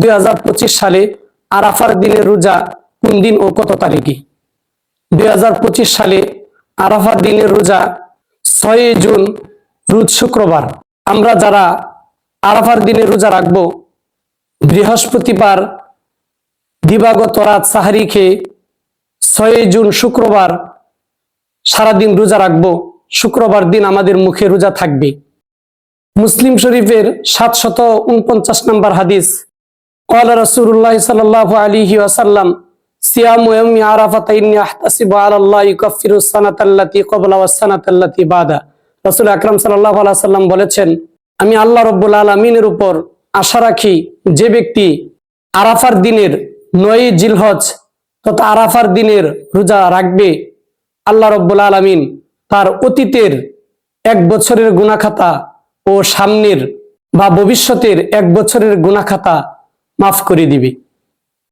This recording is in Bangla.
2025 সালে আরাফার দিনের রোজা কোন দিন ও কত তারিখে? 2025 সালে আরাফার দিনের রোজা 6 জুন, রোজ শুক্রবার। আমরা যারা আরাফার দিনের রোজা রাখবো, বৃহস্পতিবার দিবাগত রাত সাহারি খেয়ে 6 জুন শুক্রবার সারাদিন রোজা রাখবো। শুক্রবার দিন আমাদের মুখে রোজা থাকবে। মুসলিম শরীফের 749 নম্বর হাদিস, ক্বালা রাসূলুল্লাহ সাল্লাল্লাহু আলাইহি ওয়াসাল্লাম, সিয়ামু ইয়াউমি আরাফাতা ইন্নী আহতাসিবু আলাল্লাহি ইউকাফিরুস সানাতাল্লাতী ক্বাবলা ওয়াস সানাতাল্লাতী বাদা। রাসূল আকরাম সাল্লাল্লাহু আলাইহি ওয়াসাল্লাম বলেছেন, আমি আল্লাহ রাব্বুল আলামিনের উপর আশা রাখি, যে ব্যক্তি আরাফার দিনের 9 জিলহজ তথা আরাফার দিনের রোজা রাখবে, আল্লাহ রাব্বুল আলামিন তার অতীতের 1 বছরের গুনাহ খাতা ও সামনের বা ভবিষ্যতের 1 বছরের গুনাহ খাতা মাফ করে দিবে।